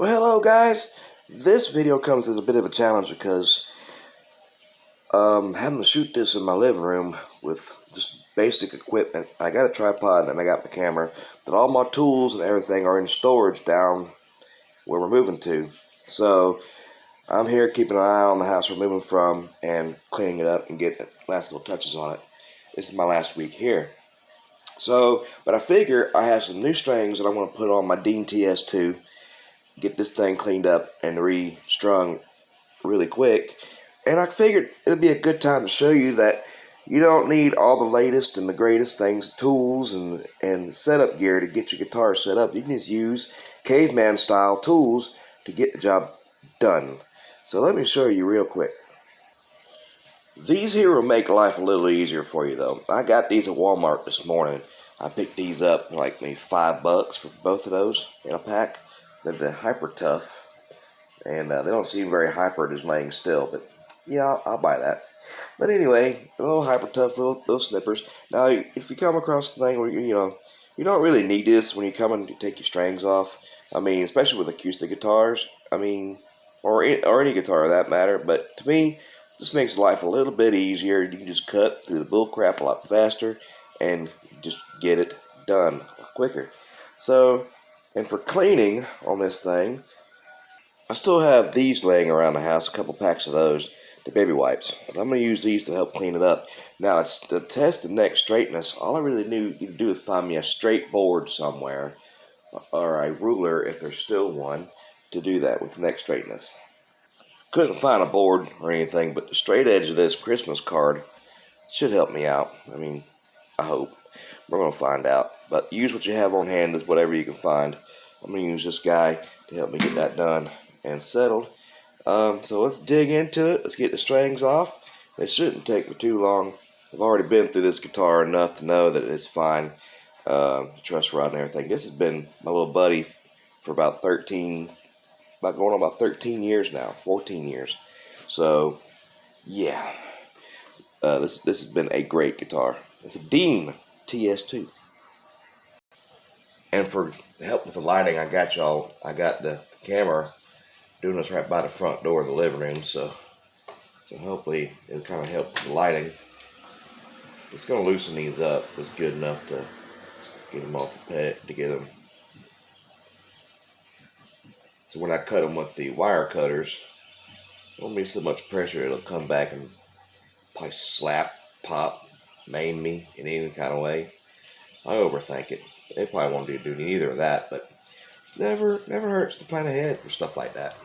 Well, hello guys. This video comes as a bit of a challenge because having to shoot this in my living room with just basic equipment. I got a tripod and I got the camera, but all my tools and everything are in storage down where we're moving to. So I'm here keeping an eye on the house we're moving from and cleaning it up and getting last little touches on it. This is my last week here. So, but I figure I have some new strings that I want to put on my Dean TS2, get this thing cleaned up and restrung really quick. And I figured it'd be a good time to show you that you don't need all the latest and the greatest things, tools and setup gear to get your guitar set up. You can just use caveman style tools to get the job done. So let me show you real quick. These here will make life a little easier for you though. I got these at Walmart this morning. I picked these up like maybe $5 for both of those in a pack. They're hyper tough, and they don't seem very hyper just laying still, but yeah, I'll buy that. But anyway, a little hyper tough little snippers. Now, if you come across the thing where you don't really need this when you come and take your strings off. I mean, especially with acoustic guitars. I mean, or any guitar for that matter. But to me, this makes life a little bit easier. You can just cut through the bull crap a lot faster and just get it done quicker. So, and for cleaning on this thing, I still have these laying around the house, a couple packs of those, the baby wipes. I'm going to use these to help clean it up. Now, it's to test the neck straightness. All I really need to do is find me a straight board somewhere, or a ruler if there's still one, to do that with neck straightness. Couldn't find a board or anything, but the straight edge of this Christmas card should help me out. I mean, I hope. We're going to find out. But use what you have on hand, is whatever you can find. I'm going to use this guy to help me get that done and settled. So let's dig into it. Let's get the strings off. It shouldn't take me too long. I've already been through this guitar enough to know that it's fine. Truss rod and everything. This has been my little buddy for about going on about 13 years now, 14 years. So yeah, this has been a great guitar. It's a Dean TS2. And for help with the lighting, I got the camera doing this right by the front door of the living room, so hopefully it'll kind of help with the lighting. It's going to loosen these up. It's good enough to get them off the pet, to get them. So when I cut them with the wire cutters, there won't be so much pressure. It'll come back and probably slap, pop, maim me in any kind of way. I overthink it. They probably won't do neither of that, but it's never hurts to plan ahead for stuff like that.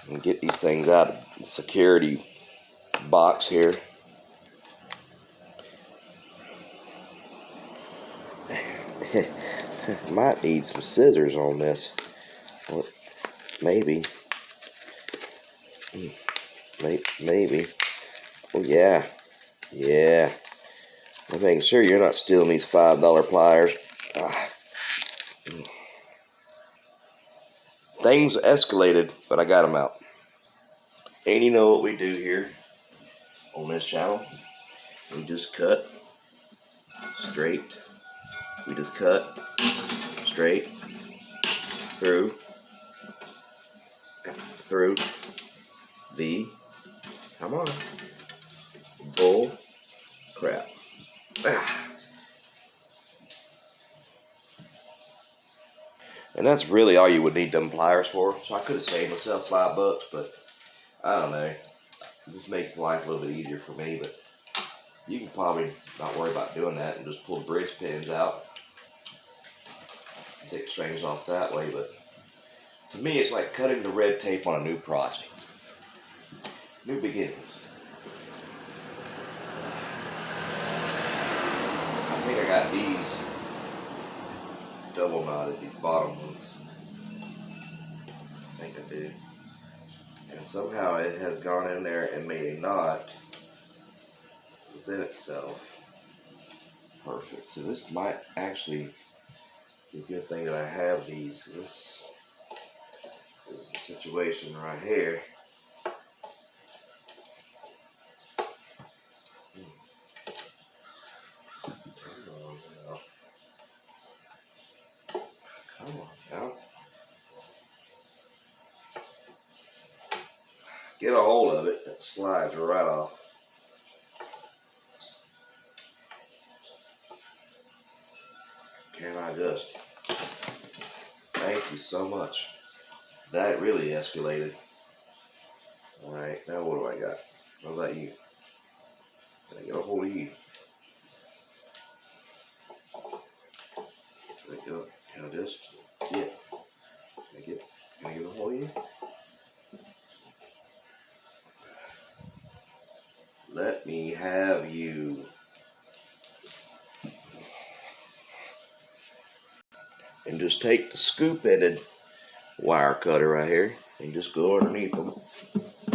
And get these things out of the security box here. Might need some scissors on this. Well, maybe. Maybe. Oh yeah. Yeah. I'm making sure you're not stealing these $5 pliers. Things escalated, but I got them out. And you know what we do here on this channel? We just cut straight. We just cut straight through the, come on, bull crap. And that's really all you would need them pliers for. So I could have saved myself $5, but I don't know. This makes life a little bit easier for me, but you can probably not worry about doing that and just pull the bridge pins out. Take the strings off that way, but to me it's like cutting the red tape on a new project. New beginnings. I think I got these double knotted, these bottom ones. I think I do. And somehow it has gone in there and made a knot within itself. Perfect. So this might actually be a good thing that I have these. This is the situation right here. Come on now. Get a hold of it. It slides right off. Can I just? Thank you so much. That really escalated. Alright, now what do I got? What about you? Can I get a hold of you? There you go. Can I just get? Can I get a hold of you? Let me have you. And just take the scoop-ended wire cutter right here and just go underneath them.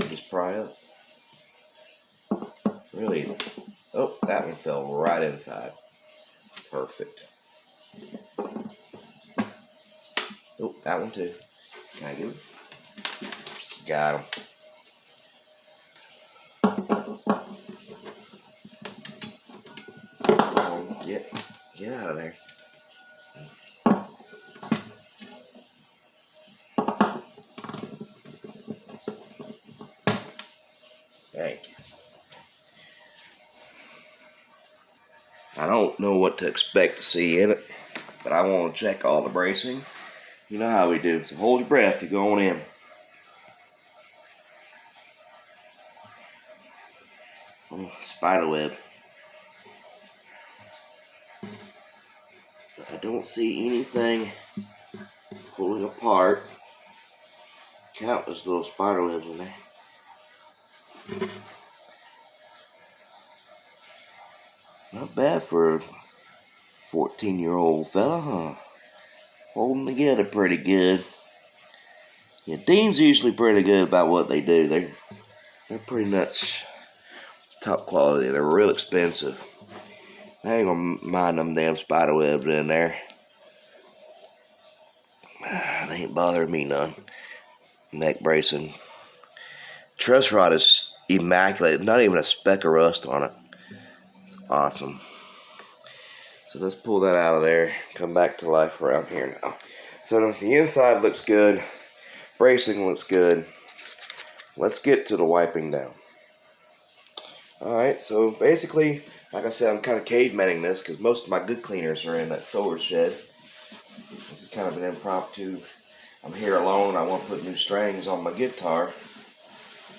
Just pry up. Really easy. Oh, that one fell right inside. Perfect. Oh, that one too. Can I get him? Got him. Come on, get out of there. Thank you. I don't know what to expect to see in it, but I want to check all the bracing. You know how we do. So hold your breath. You're going in. Oh, spider web. I don't see anything pulling apart. Countless little spider webs in there. Not bad for a 14-year-old fella, huh? Holding together pretty good. Yeah, Dean's usually pretty good about what they do. They're pretty much top quality. They're real expensive. I ain't gonna mind them damn spider webs in there. They ain't bothering me none. Neck bracing. Truss rod is immaculate. Not even a speck of rust on it. It's awesome. So let's pull that out of there. Come back to life around here now. So the inside looks good. Bracing looks good. Let's get to the wiping down. Alright, so basically, like I said, I'm kind of cavemanning this because most of my good cleaners are in that storage shed. This is kind of an impromptu. I'm here alone. I want to put new strings on my guitar.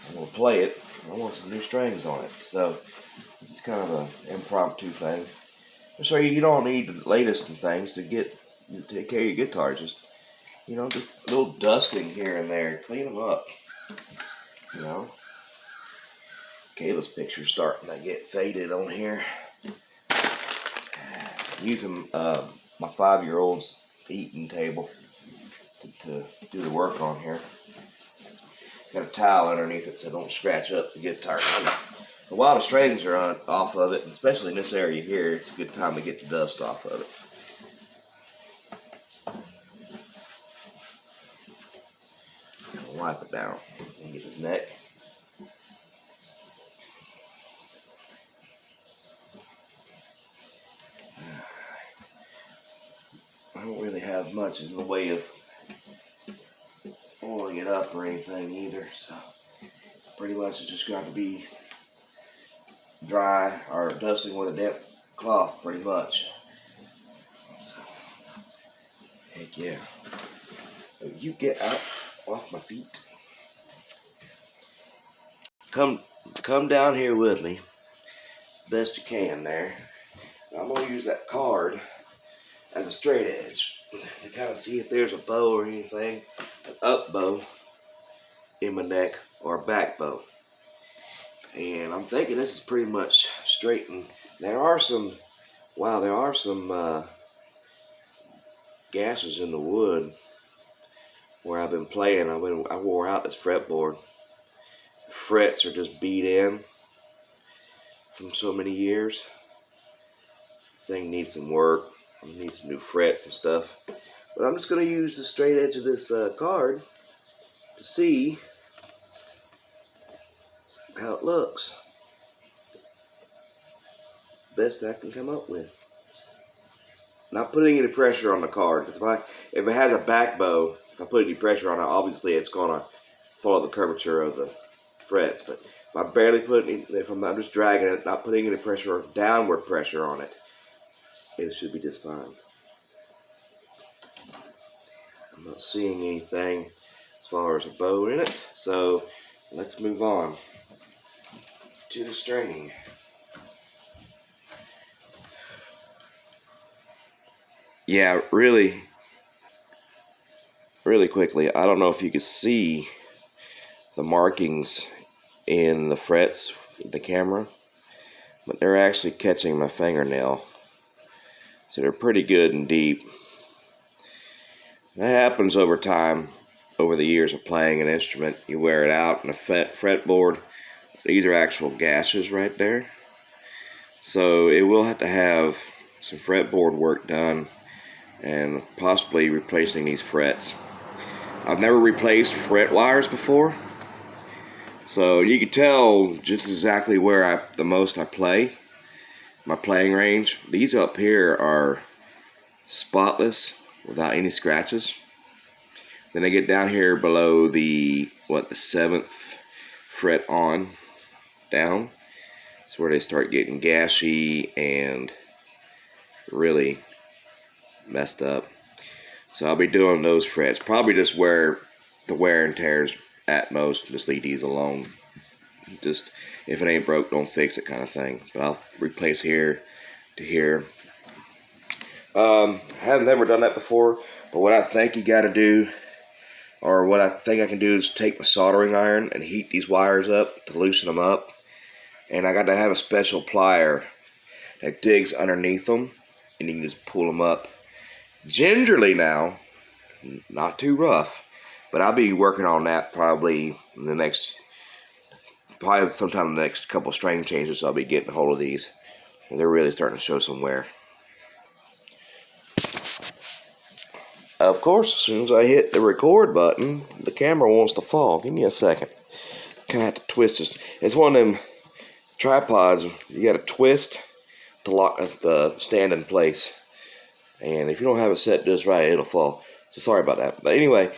I'm going to play it. I want some new strings on it. So this is kind of an impromptu thing. So you don't need the latest in things to take care of your guitar. Just, just a little dusting here and there. Clean them up. Kayla's picture's starting to get faded on here. Using my 5-year-old's eating table to do the work on here. Got a towel underneath it so don't scratch up the guitar. While the strings are off of it, and especially in this area here, it's a good time to get the dust off of it. Wipe it down and get his neck. I don't really have much in the way of oiling it up or anything either, so pretty much it's just got to be dry or dusting with a damp cloth pretty much. So, heck yeah. You get out off my feet. Come down here with me as best you can there. I'm going to use that card as a straight edge to kind of see if there's a bow or anything, an up bow in my neck or a back bow. And I'm thinking this is pretty much straight. And there are some gashes in the wood where I've been playing. I wore out this fretboard. The frets are just beat in from so many years. This thing needs some work. I need some new frets and stuff. But I'm just going to use the straight edge of this card to see how it looks. Best I can come up with. not putting any pressure on the card. Because if it has a back bow, if I put any pressure on it, obviously it's gonna follow the curvature of the frets. But if I barely put any, if I'm just dragging it, not putting any pressure or downward pressure on it, it should be just fine. I'm not seeing anything as far as a bow in it, so let's move on to the stringing. Yeah, really quickly, I don't know if you can see the markings in the frets of the camera, but they're actually catching my fingernail, so they're pretty good and deep. That happens over time, over the years of playing an instrument. You wear it out in a fretboard. These are actual gashes right there, so it will have to have some fretboard work done and possibly replacing these frets. I've never replaced fret wires before, so you can tell just exactly where the most I play, my playing range. These up here are spotless without any scratches. Then I get down here below the 7th fret on down. That's where they start getting gashy and really messed up. So I'll be doing those frets. Probably just where the wear and tears at most. Just leave these alone. Just if it ain't broke, don't fix it kind of thing. But I'll replace here to here. I have never done that before, but what I think you got to do, or what I think I can do, is take my soldering iron and heat these wires up to loosen them up. And I got to have a special plier that digs underneath them, and you can just pull them up. Gingerly now, not too rough, but I'll be working on that probably in the next, sometime in the next couple string changes. I'll be getting a hold of these. They're really starting to show some wear. Of course, as soon as I hit the record button, the camera wants to fall. Give me a second. Kind of have to twist this. It's one of them tripods you got to twist to lock the stand in place. And if you don't have it set just right, it'll fall. So sorry about that. But anyway,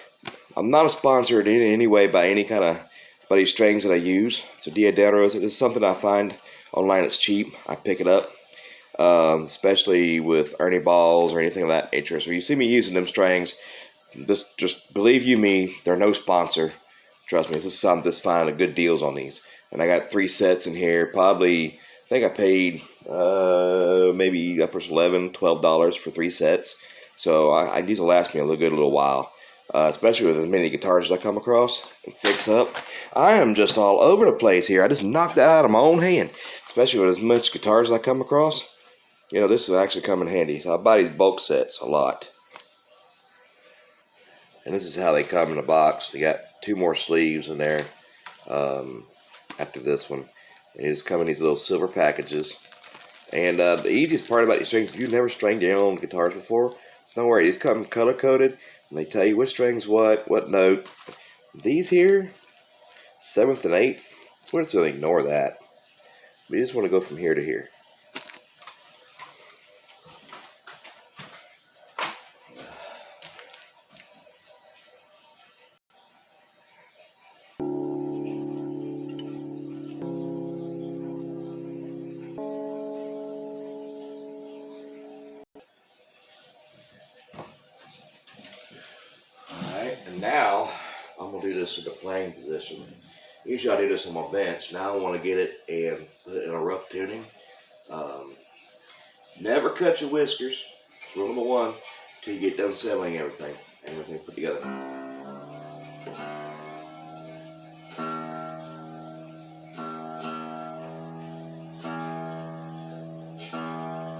I'm not sponsored in any way by any kind of buddy strings that I use. So Diodatos, this is something I find online. It's cheap. I pick it up. Especially with Ernie balls or anything of that nature. So you see me using them strings, just believe you me, they're no sponsor. Trust me, this is something just finding good deals on these. And I got 3 sets in here. Probably, I think I paid maybe upwards $11-12 for 3 sets. So these will last me a little while. Especially with as many guitars as I come across and fix up. I am just all over the place here. I just knocked that out of my own hand. Especially with as much guitars as I come across. You know, this will actually come in handy. So I buy these bulk sets a lot. And this is how they come in a box. You got 2 more sleeves in there after this one. And they just come in these little silver packages. And the easiest part about these strings, if you've never stringed your own guitars before, don't worry. These come color-coded. And they tell you which string's what note. These here, 7th and 8th, we're just going to ignore that. We just want to go from here to here. And now, I'm going to do this in the playing position. Usually I do this on my bench. Now I want to get it and put it in a rough tuning. Never cut your whiskers. Rule number 1, till you get done settling everything put together.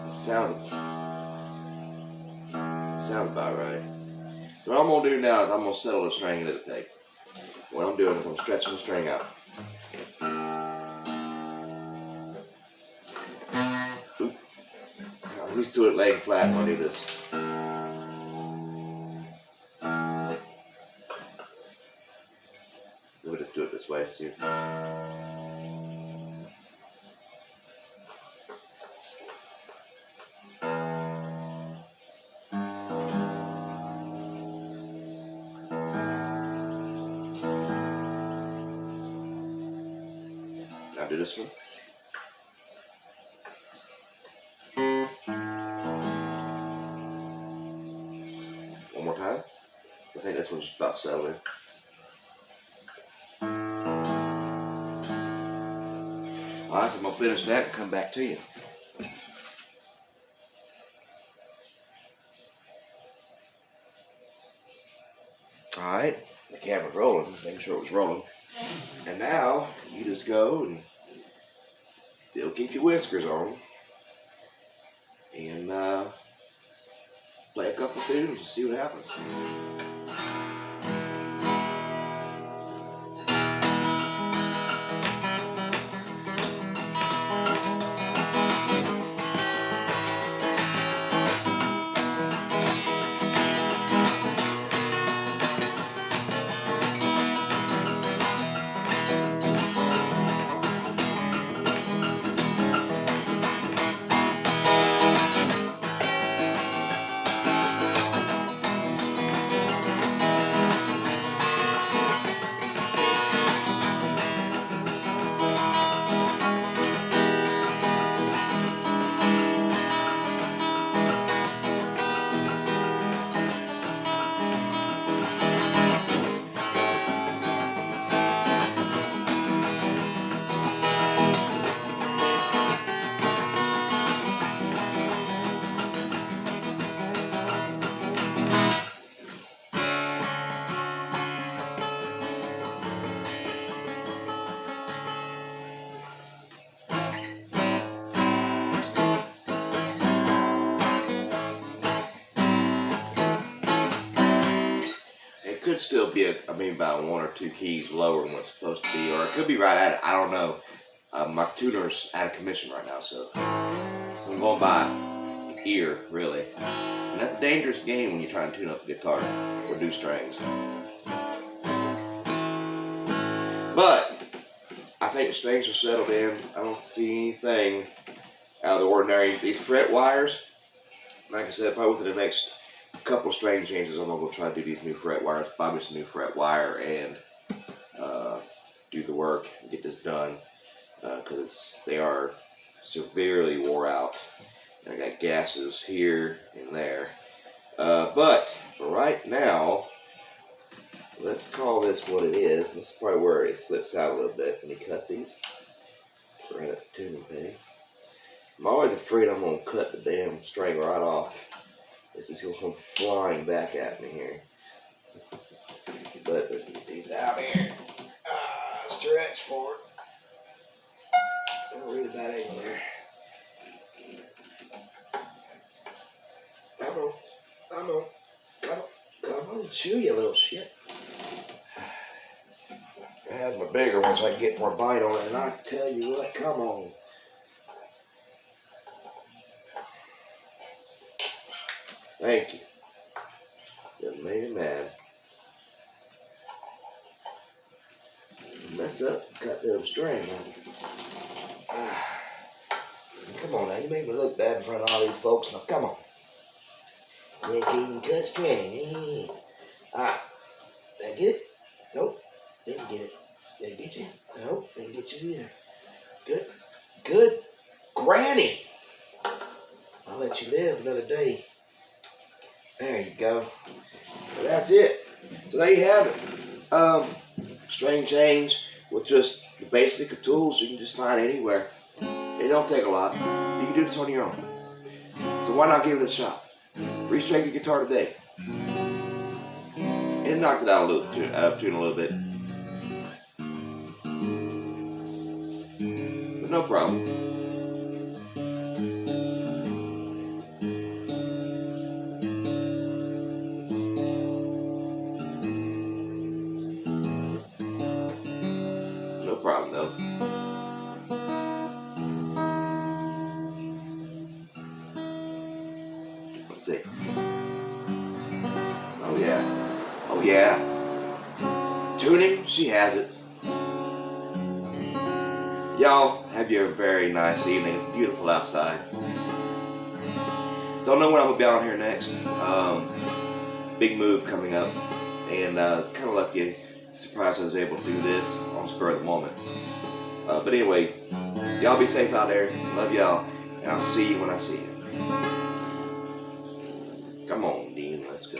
Sounds about right. So what I'm going to do now is I'm going to settle the string into the peg. What I'm doing is I'm stretching the string out. Oop. I'm used to it laying flat when I do this. We'll just do it this way. See. I'll do this one. One more time. I think this one's just about settling. Alright, so I'm going to finish that and come back to you. Alright, the camera's rolling, making sure it was rolling. And now, you just go and still keep your whiskers on. And play a couple tunes and see what happens. Could still be about 1 or 2 keys lower than what it's supposed to be, or it could be right at it. I don't know. My tuner's out of commission right now, so I'm going by ear, really. And that's a dangerous game when you're trying to tune up a guitar or do strings. But I think the strings are settled in. I don't see anything out of the ordinary. These fret wires, like I said, probably within the next couple of string changes, I'm gonna try to do these new fret wires, buy me some new fret wire, and do the work and get this done, because they are severely wore out. And I got gases here and there, but for right now, let's call this what it is. This is probably where it slips out a little bit when you cut these. Right at the tuning peg. I'm always afraid I'm gonna cut the damn string right off. This is going to come flying back at me here. But let's get these out here. Stretch forward. Not really bad angle there. Come on, chew, you little shit. I have my bigger ones so I can get more bite on it, and I tell you what, come on. Thank you. That made me mad. Mess up, cut them string. Come on now, you made me look bad in front of all these folks. Now come on. You ain't even cut string. Alright. Did I get it? Nope. Didn't get it. Did I get you? Nope. Didn't get you either. Good. Good. Granny. I'll let you live another day. There you go. Well, that's it. So there you have it. String change with just the basic tools you can just find anywhere. It don't take a lot. You can do this on your own. So why not give it a shot? Restring your guitar today. And knocked it out a little, out of tune a little bit. But no problem. No problem though. Let's see. Oh yeah. Oh yeah. Tuning, she has it. Y'all have your very nice evening. It's beautiful outside. Don't know when I'm gonna be out here next. Big move coming up, and it's kind of lucky. Surprised I was able to do this on spur of the moment. But anyway, y'all be safe out there. Love y'all. And I'll see you when I see you. Come on, Dean. Let's go.